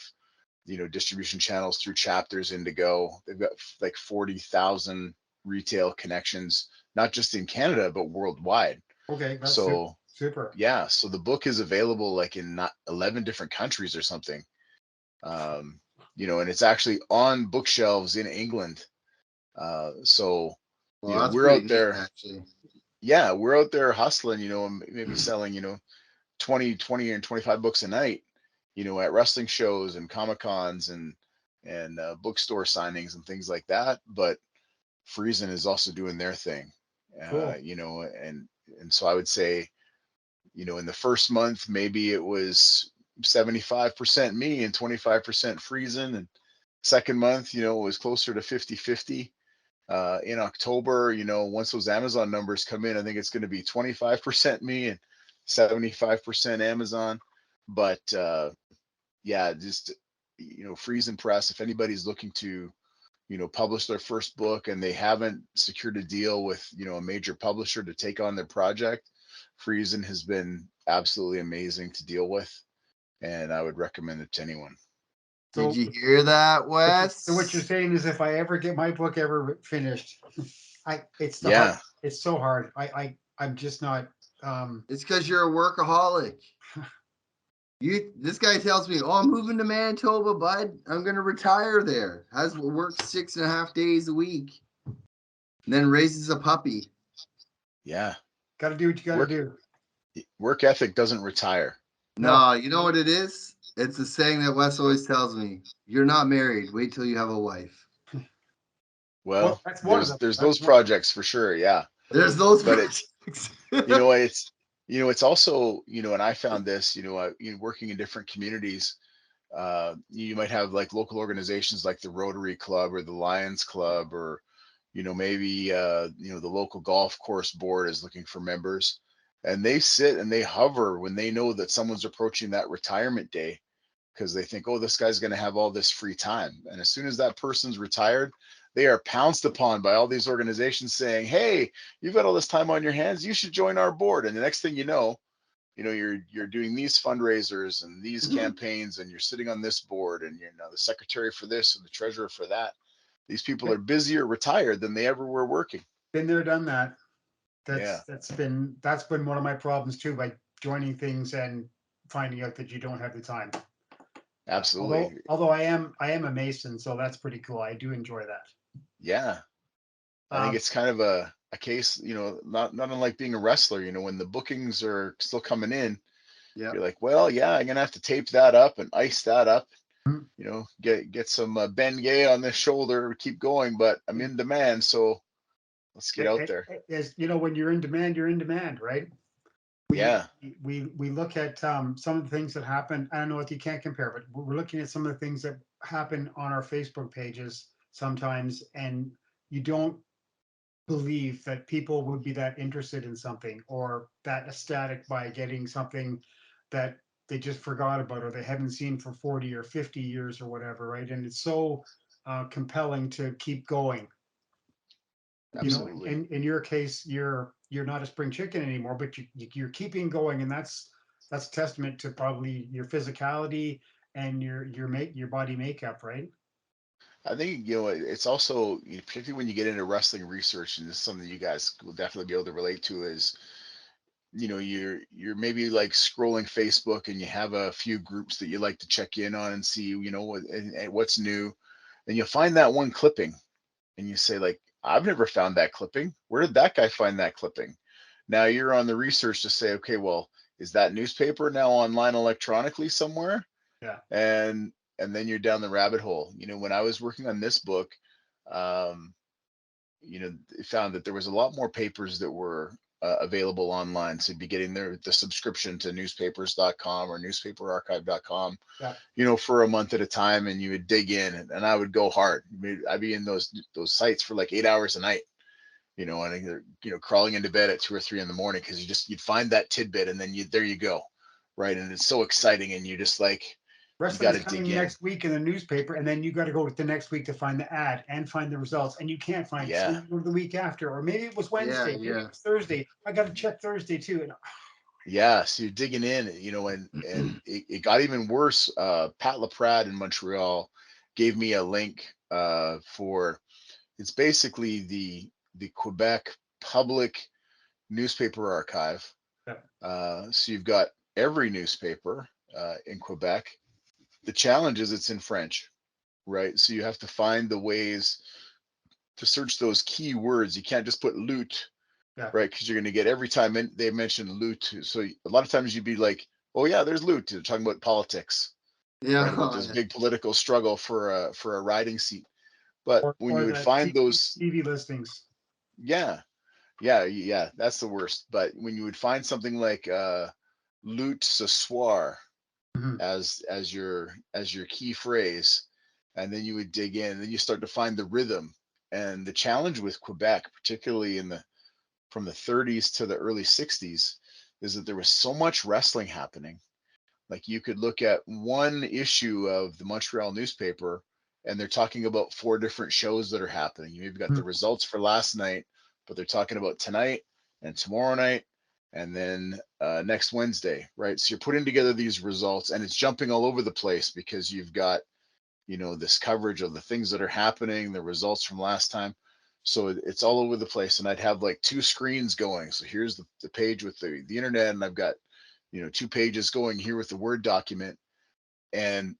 distribution channels through Chapters, Indigo. They've got like 40,000 retail connections, not just in Canada but worldwide. Okay, that's so super. Yeah, so the book is available like in 11 different countries or something. And it's actually on bookshelves in England. We're out there actually. Yeah, we're out there hustling, maybe selling 20 and 25 books a night, at wrestling shows and Comic-Cons and bookstore signings and things like that. But Friesen is also doing their thing. Cool. And so I would say, in the first month, maybe it was 75% me and 25% Friesen. And second month, it was closer to 50-50. In October, once those Amazon numbers come in, I think it's going to be 25% me and 75% Amazon. But just Friesen Press, if anybody's looking to publish their first book and they haven't secured a deal with a major publisher to take on their project, Friesen has been absolutely amazing to deal with, and I would recommend it to anyone. So, did you hear that, Wes? So what you're saying is, if I ever get my book ever finished, it's so hard. I'm just not. It's because you're a workaholic. This guy tells me, "Oh, I'm moving to Manitoba, bud. I'm gonna retire there." Has worked 6.5 days a week, and then raises a puppy. Yeah, got to do what you got to do. Work ethic doesn't retire. No, you know what it is? It's the saying that Wes always tells me: "You're not married. Wait till you have a wife." Well, there's those projects for sure. Yeah, there's those. But it's it's also and I found this working in different communities. You might have like local organizations like the Rotary Club or the Lions Club, or maybe the local golf course board is looking for members, and they sit and they hover when they know that someone's approaching that retirement day, because they think, oh, this guy's going to have all this free time. And as soon as that person's retired, they are pounced upon by all these organizations saying, hey, you've got all this time on your hands, you should join our board. And the next thing you're doing these fundraisers and these campaigns, and you're sitting on this board, and you're the secretary for this and the treasurer for that. These people are busier retired than they ever were working. Been there, done that. That's been one of my problems too, by joining things and finding out that you don't have the time. Absolutely. Although I am a Mason, so that's pretty cool. I do enjoy that. Yeah. I think it's kind of a case, not unlike being a wrestler, when the bookings are still coming in, you're like, well, yeah, I'm going to have to tape that up and ice that up, get some Ben Gay on this shoulder, keep going, but I'm in demand. So, Let's get out there. As you know, when you're in demand, you're in demand, right? Yeah, We look at some of the things that happen. I don't know if you can't compare, but we're looking at some of the things that happen on our Facebook pages sometimes, and you don't believe that people would be that interested in something or that ecstatic by getting something that they just forgot about or they haven't seen for 40 or 50 years or whatever, right? And it's so compelling to keep going. You know, absolutely. in your case, you're not a spring chicken anymore, but you're keeping going, and that's testament to probably your physicality and your body makeup, right? I think, it's also, particularly when you get into wrestling research, and this is something you guys will definitely be able to relate to, is, you're maybe like scrolling Facebook and you have a few groups that you like to check in on and see, and what's new. And you'll find that one clipping and you say, like, I've never found that clipping. Where did that guy find that clipping? Now you're on the research to say, okay, well, is that newspaper now online electronically somewhere? Yeah. And then you're down the rabbit hole. When I was working on this book, um, found that there was a lot more papers that were available online. So you'd be getting the subscription to newspapers.com or newspaperarchive.com, Yeah. for a month at a time, and you would dig in, and I would go hard. I'd be in those sites for like 8 hours a night, and crawling into bed at 2 or 3 in the morning because you'd find that tidbit, and then there you go, right? And it's so exciting, and you just like you got Wrestling's to dig coming in. next week in the newspaper, and then you got to go the next week to find the ad and find the results, and you can't find it. So Yeah, you go to the week after, or maybe it was Yeah, Wednesday, maybe it yeah. was Thursday. I got to check Thursday too. And yeah. So you're digging in, and it got even worse. Pat LaPrade in Montreal gave me a link for it's basically the Quebec Public Newspaper Archive. yeah, So you've got every newspaper in Quebec. The challenge is it's in French, right? So you have to find the ways to search those key words. You can't just put loot, yeah, right? Because you're going to get every time they mention loot. So a lot of times you'd be like, oh yeah, there's loot. They're talking about politics, right? About this Yeah. big political struggle for a riding seat. But when you or would the find TV, those, TV listings. yeah, yeah, that's the worst. But when you would find something like loot ce soir Mhm. as your key phrase, and then you would dig in, and then you start to find the rhythm. And the challenge with Quebec, particularly from the 30s to the early 60s, is that there was so much wrestling happening. Like you could look at one issue of the Montreal newspaper, and they're talking about 4 different shows that are happening. You've got the Mhm. results for last night, but they're talking about tonight and tomorrow night, and then next Wednesday, right? So you're putting together these results, and it's jumping all over the place because you've got this coverage of the things that are happening, the results from last time. So it's all over the place, and I'd have like 2 screens going. So here's the page with the internet, and I've got 2 pages going here with the Word document, and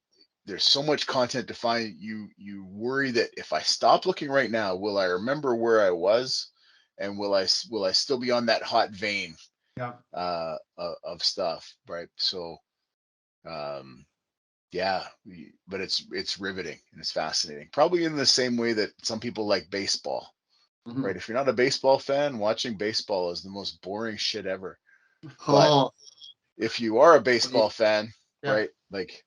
there's so much content to find. You worry that if I stop looking right now, will I remember where I was, and will I still be on that hot vein Yeah. of stuff, right? So um, yeah, but it's riveting and it's fascinating. Probably in the same way that some people like baseball, right? Mhm. If you're not a baseball fan, watching baseball is the most boring shit ever. But Oh, if you are a what do you- baseball fan, Yeah. right, like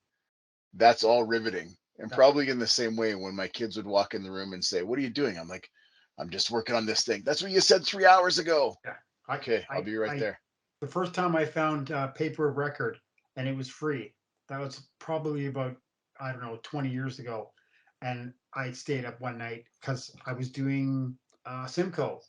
that's all riveting. And Yeah. probably in the same way when my kids would walk in the room and say, "What are you doing?" I'm like, "I'm just working on this thing." That's what you said 3 hours ago. Yeah. I, Okay, I'll I, be right I, there. the first time I found paper of record and it was free, that was probably about, I don't know, 20 years ago. And I stayed up one night because I was doing Simcoe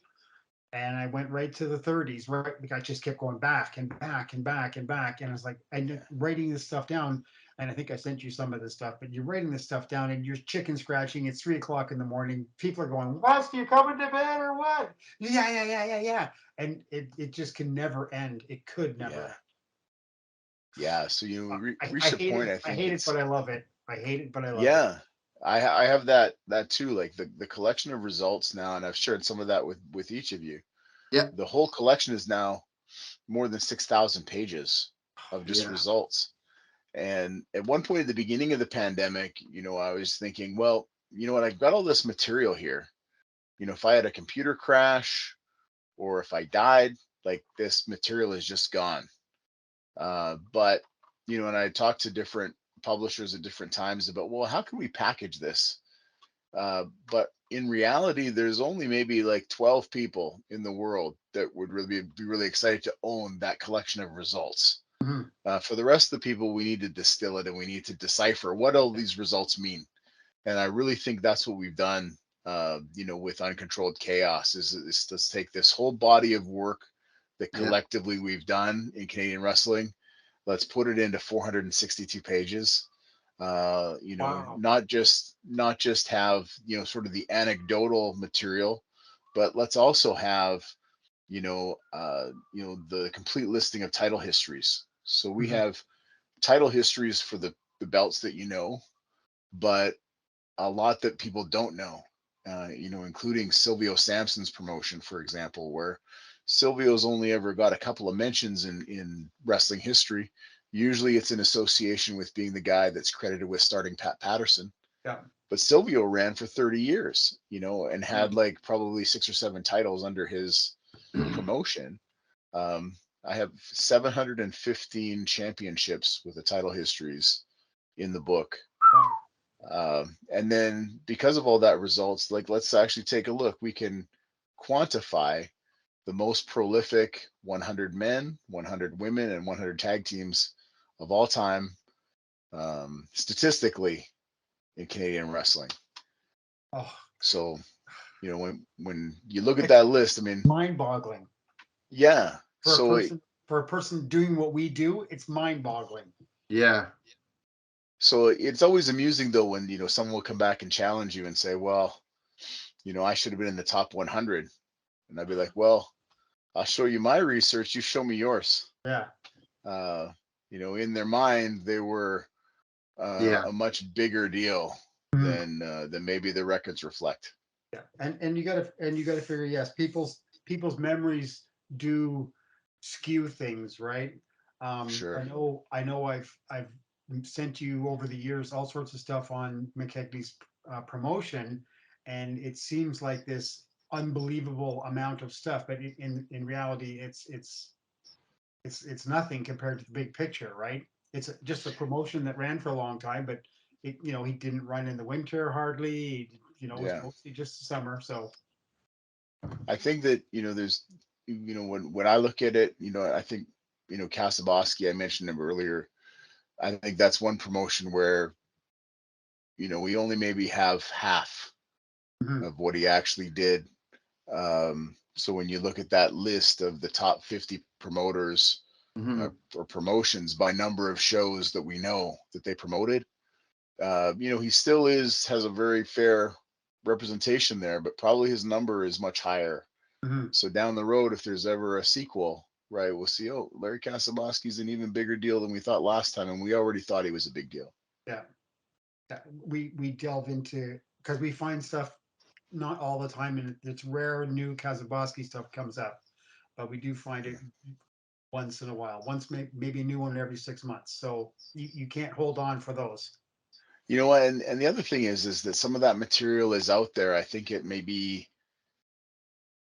and I went right to the 30s, right? Like I just kept going back and back and back and back. And I was like, and Yeah. writing this stuff down. And I think I sent you some of this stuff, but you're writing this stuff down and you're chicken scratching. It's 3 o'clock in the morning. People are going, "Wes, you coming to bed or what?" Yeah, yeah, yeah, yeah, yeah. And it just can never end. It could never Yeah. end. Yeah. So I reach a hate it. point. I I think hate it, but it's I love it. I hate it, but I love it. yeah. I have that too. Like the collection of results now, and I've shared some of that with each of you. yeah, The whole collection is now more than 6,000 pages of just yeah. results. And at one point at the beginning of the pandemic, I was thinking, well, you know what? I've got all this material here. if I had a computer crash or if I died, like this material is just gone. But, and I talked to different publishers at different times about, well, how can we package this? But in reality, there's only maybe like 12 people in the world that would really be really excited to own that collection of results. For the rest of the people, we need to distill it and we need to decipher what all these results mean. And I really think that's what we've done, with Uncontrolled Chaos is let's take this whole body of work that collectively we've done in Canadian wrestling. Let's put it into 462 pages. Wow. Not just have, sort of the anecdotal material, but let's also have, the complete listing of title histories. So we have title histories for the belts that but a lot that people don't know, including Silvio Sampson's promotion, for example, where Silvio's only ever got a couple of mentions in wrestling history. Usually it's in association with being the guy that's credited with starting Pat Patterson. Yeah. But Silvio ran for 30 years, and had like probably 6 or 7 titles under his promotion. I have 715 championships with the title histories in the book. And then because of all that results, like, let's actually take a look. We can quantify the most prolific 100 men, 100 women, and 100 tag teams of all time, statistically, in Canadian wrestling. Oh, So, when you look at that list, I mean, mind-boggling. yeah. For a person doing what we do, it's mind-boggling. Yeah. So it's always amusing though when someone will come back and challenge you and say, well, I should have been in the top 100, and I'd be like, well, I'll show you my research. You show me yours. Yeah. In their mind, they were a much bigger deal than maybe the records reflect. Yeah. And you gotta figure, yes, people's memories do skew things, right? Sure. I know I've sent you over the years all sorts of stuff on McKechnie's promotion, and it seems like this unbelievable amount of stuff, but in reality, it's nothing compared to the big picture, right? It's just a promotion that ran for a long time, but he didn't run in the winter hardly. It was Yeah. mostly just the summer. So I think that, there's, when I look at it, I think, Kasaboski, I mentioned him earlier. I think that's one promotion where, we only maybe have half of what he actually did. So when you look at that list of the top 50 promoters, or promotions by number of shows that we know that they promoted, he still has a very fair representation there, but probably his number is much higher. So down the road, if there's ever a sequel, right, we'll see, oh, Larry Kasaboski's an even bigger deal than we thought last time, and we already thought he was a big deal. yeah, we delve into, because we find stuff not all the time, and it's rare new Kazaboski stuff comes up, but we do find it once in a while. Maybe a new one every 6 months. So you can't hold on for those. And the other thing is that some of that material is out there. I think it may be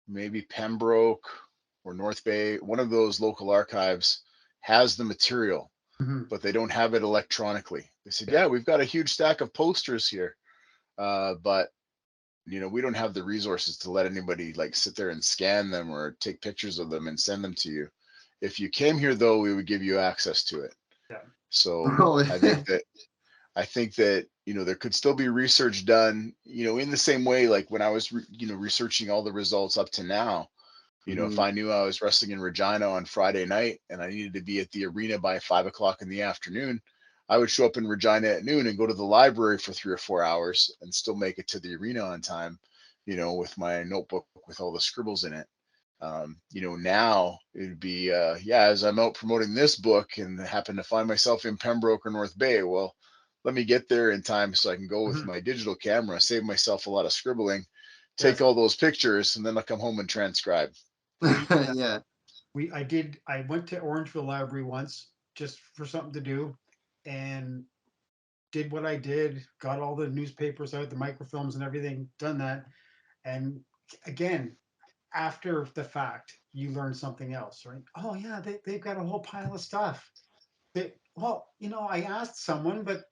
maybe Pembroke or North Bay, one of those local archives has the material, but they don't have it electronically. They said, yeah, we've got a huge stack of posters here, but we don't have the resources to let anybody like sit there and scan them or take pictures of them and send them to you. If you came here though, we would give you access to it. Yeah. So I think that there could still be research done, in the same way, like when I was researching all the results up to now. If I knew I was wrestling in Regina on Friday night and I needed to be at the arena by 5 o'clock in the afternoon, I would show up in Regina at noon and go to the library for 3 or 4 hours and still make it to the arena on time, with my notebook with all the scribbles in it. Now it'd be, as I'm out promoting this book and happen to find myself in Pembroke or North Bay, well, let me get there in time so I can go with my digital camera, save myself a lot of scribbling, take all those pictures, and then I'll come home and transcribe. Yeah. I went to Orangeville Library once just for something to do, and did what I did, got all the newspapers out, the microfilms and everything, done that, and again, after the fact, you learn something else, right? Oh yeah, they've got a whole pile of stuff. Well, I asked someone, but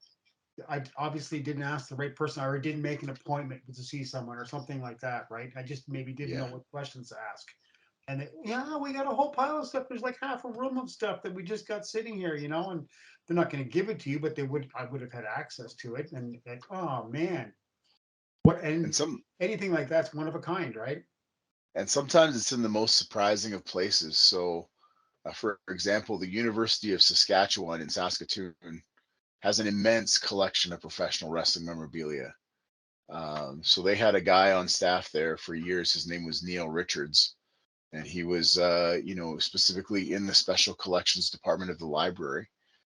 I obviously didn't ask the right person, or didn't make an appointment to see someone or something like that, right? I just maybe didn't know Yeah. what questions to ask. And yeah, we got a whole pile of stuff. There's like half a room of stuff that we just got sitting here, and they're not going to give it to you, but I would have had access to it. And like, oh man, what, And and some anything like that's one of a kind, right? and sometimes it's in the most surprising of places. So, for example, the University of Saskatchewan in Saskatoon has an immense collection of professional wrestling memorabilia. So they had a guy on staff there for years. His name was Neil Richards, and he was, specifically in the special collections department of the library,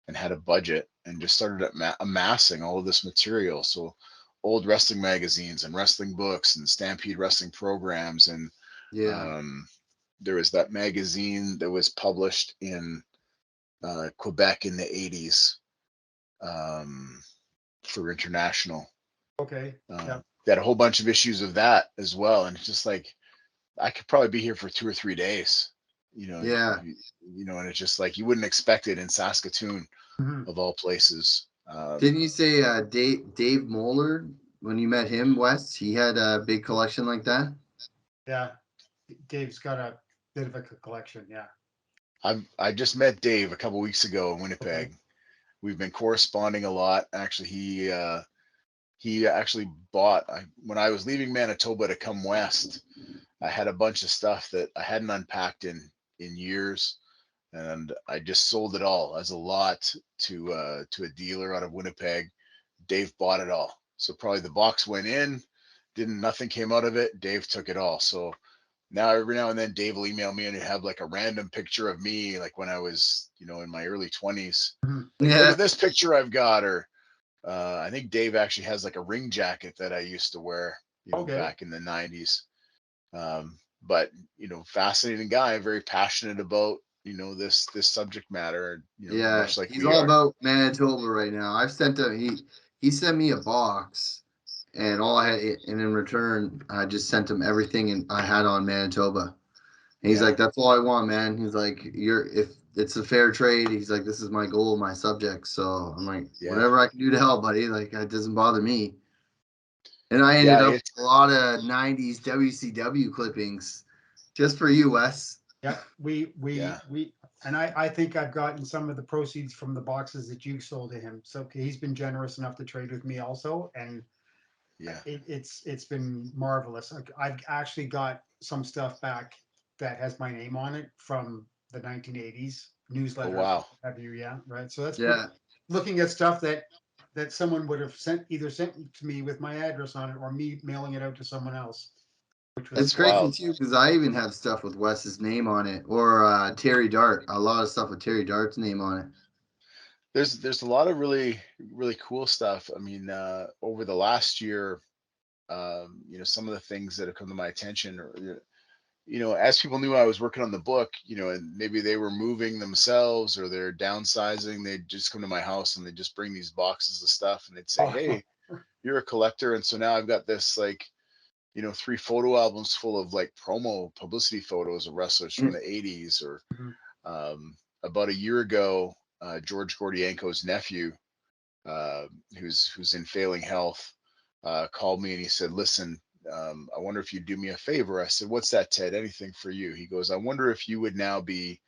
and had a budget, and just started amassing all of this material. So old wrestling magazines and wrestling books and Stampede wrestling programs, and Yeah. um, there was that magazine that was published in Quebec in the 80s, um, for international. Okay. Yeah. They had a whole bunch of issues of that as well, and it's just like I could probably be here for 2 or 3 days. Yeah. And it's just like you wouldn't expect it in Saskatoon Mhm. of all places. Didn't you say Dave Moeller when you met him, Wes? He had a big collection like that. Yeah. Dave's got a bit of a collection. Yeah. I just met Dave a couple weeks ago in Okay. Winnipeg. We've been corresponding a lot. Actually, he actually bought when I was leaving Manitoba to come west. I had a bunch of stuff that I hadn't unpacked in years, and I just sold it all as a lot to a dealer out of Winnipeg. Dave bought it all. So probably the box went in, didn't nothing came out of it. Dave took it all. So now every now and then Dave will email me and have like a random picture of me, like when I was, in my early 20s. Mhm. Like, look Yeah. at this picture I've got. Or I think Dave actually has like a ring jacket that I used to wear, Okay. back in the 90s. But fascinating guy, very passionate about this subject matter, Yeah. much like He's we all are. about Manitoba right now. I've sent him. He sent me a box, and all I had, and in return, I just sent him everything and I had on Manitoba. And he's Yeah, like, "That's all I want, man." He's like, if it's a fair trade." He's like, "This is my goal, my subject." So I'm like, yeah, "Whatever I can do to help, buddy. Like, it doesn't bother me." And I ended yeah. up It's with a lot of '90s WCW clippings just for you, Wes. Yeah. yeah, And I think I've gotten some of the proceeds from the boxes that you sold to him. So he's been generous enough to trade with me also, and yeah. it's been marvelous. I've actually got some stuff back that has my name on it from the 1980s Oh newsletters. wow. Have you? Yeah, right. So that's Yeah, looking at stuff that someone would have either sent to me with my address on it, or me mailing it out to someone else, which it's That's was crazy wild. too because I even have stuff with Wes's name on it, or Terry Dart. A lot of stuff with Terry Dart's name on it. There's a lot of really really cool stuff. I mean, over the last year, some of the things that have come to my attention, or as people knew I was working on the book, and maybe they were moving themselves or they're downsizing, they'd just come to my house and they'd just bring these boxes of stuff and they'd say, oh, "Hey, you're a collector," and so now I've got this like 3 photo albums full of like promo publicity photos of wrestlers from the 80s. Or mhm. um, about a year ago, George Gordienko's nephew, uh, who's in failing health, called me and he said, "Listen, I wonder if you'd do me a favor." I said, "What's that, Ted? Anything for you?" He goes, "I wonder if you would now be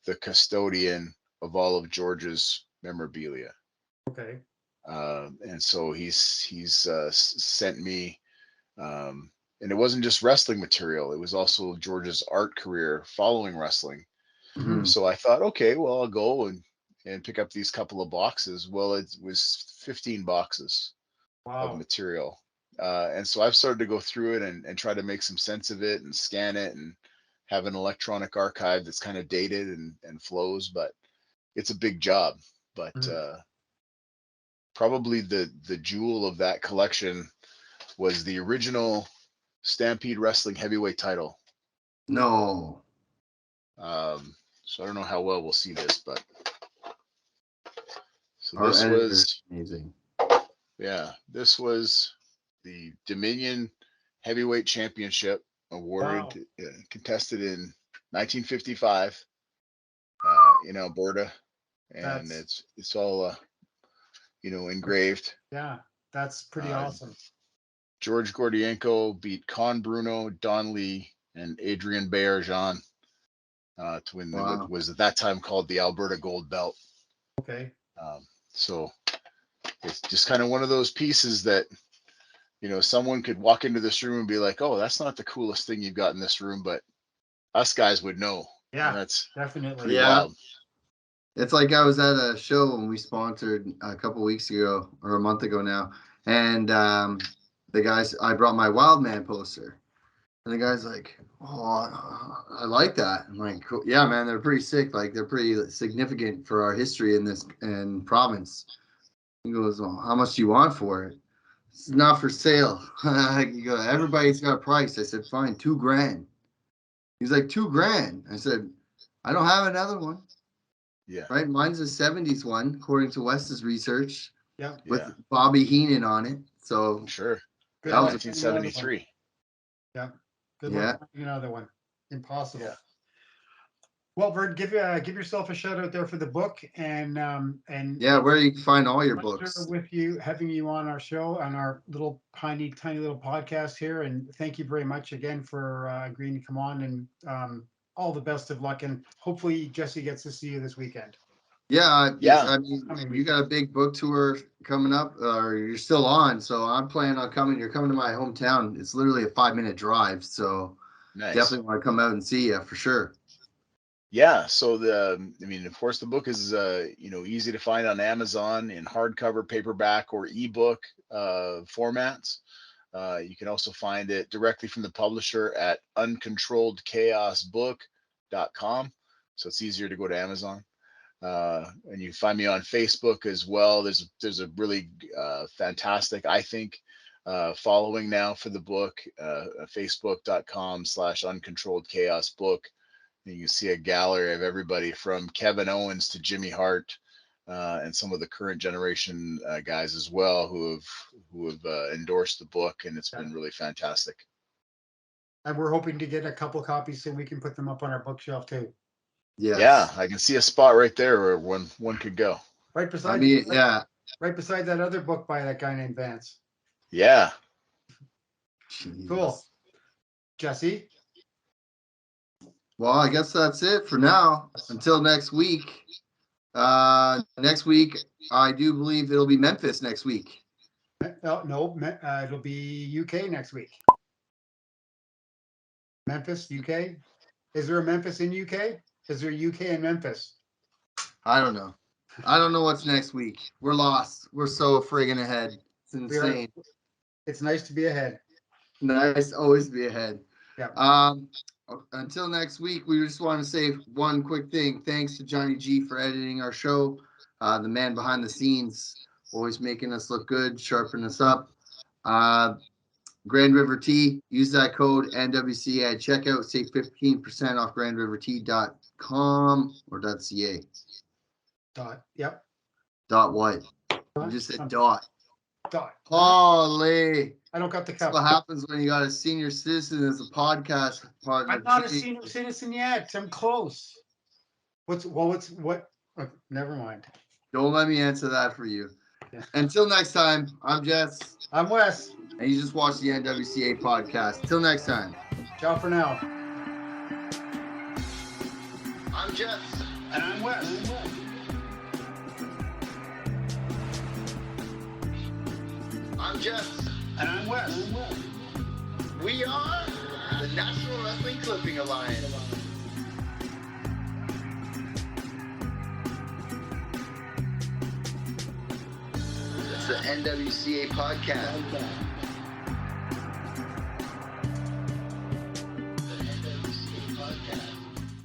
the custodian of all of George's memorabilia." Okay. And so he's sent me, um, and it wasn't just wrestling material; it was also George's art career following wrestling. Mm-hmm. Mhm. So I thought, okay, well, I'll go and pick up these couple of boxes. Well, it was 15 boxes of Wow. material. And so I've started to go through it and try to make some sense of it and scan it and have an electronic archive that's kind of dated and flows, but it's a big job. But Mhm. probably the jewel of that collection was the original Stampede Wrestling heavyweight title. No, So I don't know how well we'll see this, but so our this editor is was, amazing. yeah, this was the Dominion Heavyweight Championship awarded, contested in 1955 in Alberta, and it's all engraved. Yeah, that's pretty awesome. George Gordienko beat Con Bruno, Don Lee, and Adrian Baerjean to win what was at that time called the Alberta Gold Belt. Okay. So it's just kind of one of those pieces that, someone could walk into this room and be like, oh, that's not the coolest thing you've got in this room, but us guys would know. Yeah, and that's definitely. pretty wild. It's like I was at a show when we sponsored a couple weeks ago or a month ago now. And the guys, I brought my Wildman poster. And the guy's like, oh, I like that. I'm like, cool. Yeah, man, they're pretty sick. Like, they're pretty significant for our history in this province. He goes, well, how much do you want for it? It's not for sale. He goes, everybody's got a price. I said, fine, $2,000. He's like, $2,000. I said, I don't have another one. Yeah. Right. Mine's a 70s one, according to Wes's research. Yeah. With Bobby Heenan on it. So sure. Good That was luck 1973. Yeah. Good luck finding another one. Impossible. Yeah. Well, Vern, give yourself a shout out there for the book and where you can find all your books. With you, having you on our show, on our little tiny little podcast here, and thank you very much again for agreeing to come on, and all the best of luck, and hopefully Jesse gets to see you this weekend. Yeah. I mean, you got a big book tour coming up, or you're still on, so I'm planning on coming. You're coming to my hometown. It's literally a 5-minute drive, so definitely want to come out and see you for sure. Yeah, so of course, the book is easy to find on Amazon in hardcover, paperback, or ebook formats. You can also find it directly from the publisher at uncontrolledchaosbook.com. So it's easier to go to Amazon. And you find me on Facebook as well. There's a really fantastic, I think, following now for the book, facebook.com/uncontrolledchaosbook. You can see a gallery of everybody from Kevin Owens to Jimmy Hart, and some of the current generation guys as well who have endorsed the book, and it's been really fantastic. And we're hoping to get a couple copies so we can put them up on our bookshelf too. Yes. Yeah, I can see a spot right there where one could go. Right beside. Right beside that other book by that guy named Vance. Yeah. Jeez. Cool. Jesse. Well, I guess that's it for now. Until next week. Next week, I do believe it'll be Memphis next week. No, it'll be UK next week. Memphis, UK. Is there a Memphis in UK? Is there a UK in Memphis? I don't know. I don't know what's next week. We're lost. We're so friggin' ahead. It's insane. It's nice to be ahead. Nice, always be ahead. Yeah. Until next week, we just want to say one quick thing. Thanks to Johnny G for editing our show. The man behind the scenes, always making us look good, sharpen us up. Grand River Tea, use that code NWCA at checkout. Save 15% off grandrivertea.com or .ca. Yep. Dot what? You just said dot. Dot. Holy. I don't got the That's cup. what happens when you got a senior citizen as a podcast partner. I'm not a senior citizen yet. I'm close. What? Oh, never mind. Don't let me answer that for you. Yeah. Until next time, I'm Jess. I'm Wes. And you just watched the NWCA podcast. Till next time. Ciao for now. I'm Jess. And I'm Wes. I'm Jess. And I'm Wes. We are the National Wrestling Clipping Alliance. It's the NWCA podcast.